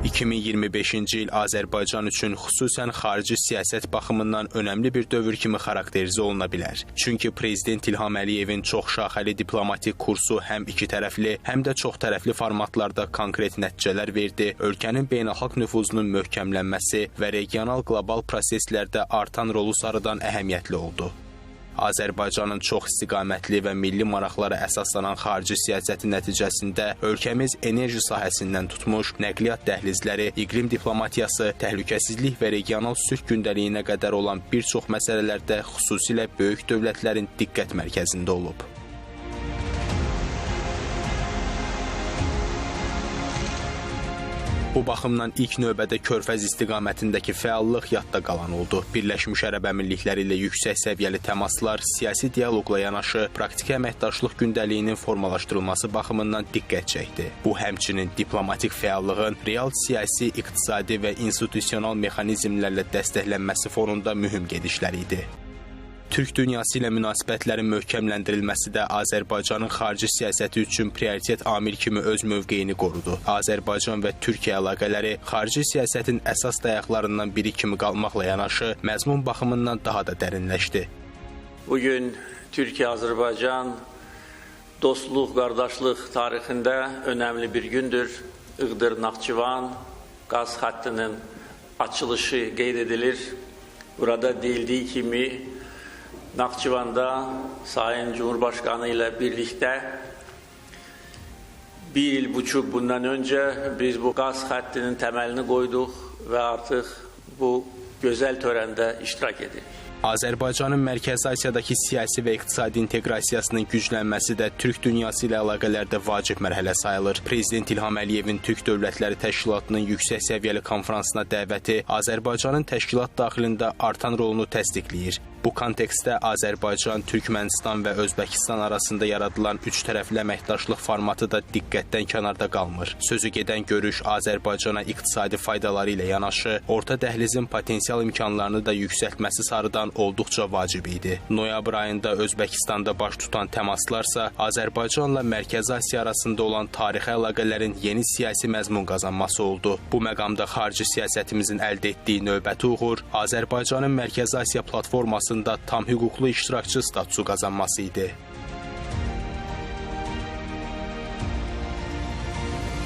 2025-ci il Azərbaycan üçün xüsusən xarici siyasət baxımından önəmli bir dövr kimi xarakterizə oluna bilər. Çünki Prezident İlham Əliyevin çoxşaxəli diplomatik kursu həm iki tərəfli, həm də çox tərəfli formatlarda konkret nəticələr verdi, ölkənin beynəlxalq nüfuzunun möhkəmlənməsi və regional qlobal proseslərdə artan rolu sarıdan əhəmiyyətli oldu. Azərbaycanın çox istiqamətli və milli maraqlara əsaslanan xarici siyasəti nəticəsində ölkəmiz enerji sahəsindən tutmuş, nəqliyyat dəhlizləri, iqlim diplomatiyası, təhlükəsizlik və regional sülh gündəliyinə qədər olan bir çox məsələlərdə xüsusilə böyük dövlətlərin diqqət mərkəzində olub. Bu baxımdan ilk növbədə Körfəz istiqamətindəki fəallıq yadda qalan oldu. Birləşmiş Ərəb Əmirlikləri ilə yüksək səviyyəli təmaslar, siyasi dialoqla yanaşı, praktiki əməkdaşlıq gündəliyinin formalaşdırılması baxımından diqqət çəkdi. Bu, həmçinin diplomatik fəallığın real siyasi, iqtisadi və institusional mexanizmlərlə dəstəklənməsi fonunda mühüm gedişlər idi. Türk dünyası ilə münasibətlərin möhkəmləndirilməsi də Azərbaycanın xarici siyasəti üçün prioritet amil kimi öz mövqeyini qorudu. Azərbaycan və Türkiyə əlaqələri xarici siyasətin əsas dayaqlarından biri kimi qalmaqla yanaşı, məzmun baxımından daha da dərinləşdi. Bugün Türkiyə-Azərbaycan dostluq, qardaşlıq tarixində önəmli bir gündür. Iğdır-Naxçıvan qaz xəttinin açılışı qeyd edilir. Burada deyildiyi kimi, Naxçıvanda Sayın Cumhurbaşkanı ile birlikte 1,5 yıl bundan önce biz bu gaz hattının temelini koyduk ve artık bu güzel törende iştirak edirik. Azərbaycanın Mərkəzi Asiyadakı siyasi və iqtisadi inteqrasiyasının güclənməsi də Türk dünyası ilə əlaqələrdə vacib mərhələ sayılır. Prezident İlham Əliyevin Türk Dövlətləri Təşkilatının yüksək səviyyəli konferansına dəvəti Azərbaycanın təşkilat daxilində artan rolunu təsdiqləyir. Bu kontekstdə Azərbaycan, Türkmənistan və Özbəkistan arasında yaradılan üç tərəfli əməkdaşlıq formatı da diqqətdən kənarda qalmır. Sözü gedən görüş Azərbaycana iqtisadi faydaları ilə yanaşı, orta dəhlizin potensial imkanlarını da yüksəltməsi sarıdan olduqca vacib idi. Noyabr ayında Özbəkistanda baş tutan təmaslarsa Azərbaycanla Mərkəzi Asiya arasında olan tarixi əlaqələrin yeni siyasi məzmun qazanması oldu. Bu məqamda xarici siyasətimizin əldə etdiyi növbəti uğur Azərbaycanın Mərkəzi Asiya platformasında tam hüquqlu iştirakçı statusu qazanması idi.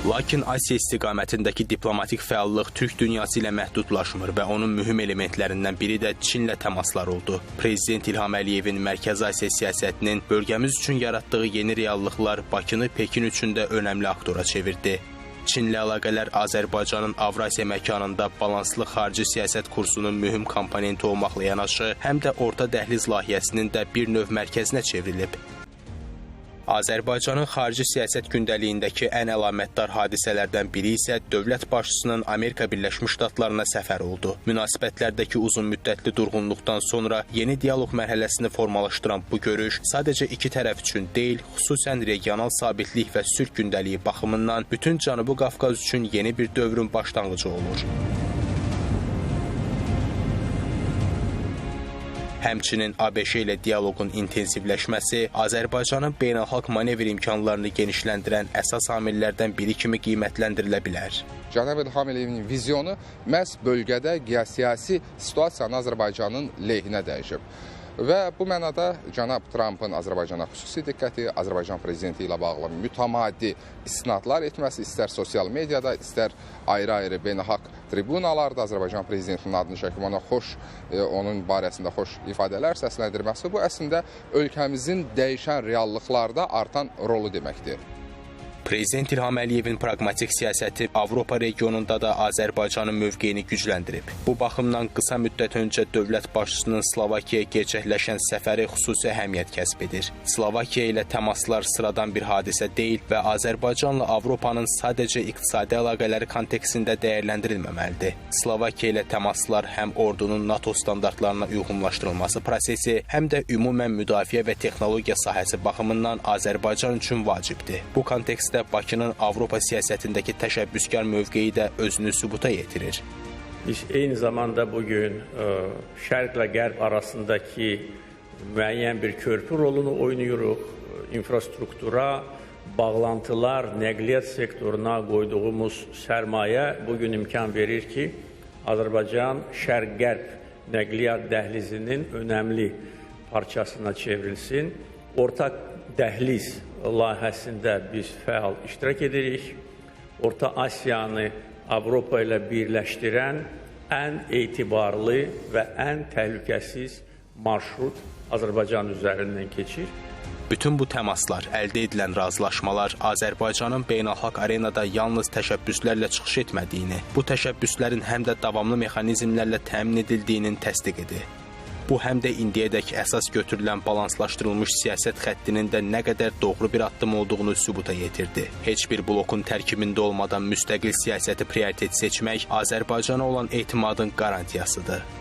Lakin Asiya istiqamətindəki diplomatik fəallıq Türk dünyası ilə məhdudlaşmır və onun mühüm elementlərindən biri də Çinlə təmaslar oldu. Prezident İlham Əliyevin Mərkəzi Asiya siyasətinin bölgəmiz üçün yaratdığı yeni reallıqlar Bakını Pekin üçün də önəmli aktora çevirdi. Çinlə əlaqələr Azərbaycanın Avrasiya məkanında balanslı xarici siyasət kursunun mühüm komponenti olmaqla yanaşı, həm də orta dəhliz layihəsinin də bir növ mərkəzinə çevrilib. Azərbaycanın xarici siyasət gündəliyindəki ən əlamətdar hadisələrdən biri isə dövlət başçısının Amerika Birləşmiş Ştatlarına səfəri oldu. Münasibətlərdəki uzunmüddətli durğunluqdan sonra yeni dialoq mərhələsini formalaşdıran bu görüş sadəcə iki tərəf üçün deyil, xüsusən regional sabitlik və sülh gündəliyi baxımından bütün Cənubi Qafqaz üçün yeni bir dövrün başlanğıcı olur. Həmçinin ABŞ ilə dialoqun intensivləşməsi Azərbaycanın beynəlxalq manevr imkanlarını genişləndirən əsas amillərdən biri kimi qiymətləndirilə bilər. Cənab İlham Əliyevin vizyonu məhz bölgədə geosiyasi situasiyanın Azərbaycanın lehinə dəyişib. Və bu mənada cənab Trampın Azərbaycana xüsusi diqqəti, Azərbaycan prezidenti ilə bağlı mütəmadi istinadlar etməsi, istər sosial mediada, istər ayrı-ayrı beynəlxalq tribunalarda Azərbaycan prezidentinin adını çəkib ona onun barəsində xoş ifadələr səsləndirməsi, bu əslində ölkəmizin dəyişən reallıqlarda artan rolu deməkdir. Prezident İlham Əliyevin praqmatik siyasəti Avropa regionunda da Azərbaycanın mövqeyini gücləndirib. Bu baxımdan qısa müddət öncə dövlət başçısının Slovakiyaya gerçəkləşən səfəri xüsusi əhəmiyyət kəsb edir. Slovakiya ilə təmaslar sıradan bir hadisə deyil və Azərbaycanla Avropanın sadəcə iqtisadi əlaqələri kontekstində dəyərləndirilməməlidir. Slovakiya ilə təmaslar həm ordunun NATO standartlarına uyğunlaşdırılması prosesi, həm də ümumən müdafiə və texnologiya sahəsi baxımından Azərbaycan üçün vacibdir. Bu kontekstdə Bakının Avropa siyasətindəki təşəbbüskar mövqeyi də özünü sübuta yetirir. Biz eyni zamanda bugün şərqlə qərb arasındakı müəyyən bir körpü rolunu oynayırıq. İnfrastruktura, bağlantılar, nəqliyyat sektoruna qoyduğumuz sərmayə bugün imkan verir ki, Azərbaycan şərq-qərb nəqliyyat dəhlizinin önəmli parçasına çevrilsin. Orta dəhliz layihəsində biz fəal iştirak edirik. Orta Asiyanı Avropa ilə birləşdirən ən etibarlı və ən təhlükəsiz marşrut Azərbaycan üzərindən keçir. Bütün bu təmaslar, əldə edilən razılaşmalar Azərbaycanın beynəlxalq arenada yalnız təşəbbüslərlə çıxış etmədiyini, bu təşəbbüslərin həm də davamlı mexanizmlərlə təmin edildiyinin təsdiqidir. Bu həm də indiyədək əsas götürülən balanslaşdırılmış siyasət xəttinin də nə qədər doğru bir addım olduğunu sübuta yetirdi. Heç bir blokun tərkibində olmadan müstəqil siyasəti prioritet seçmək Azərbaycana olan etimadın qarantiyasıdır.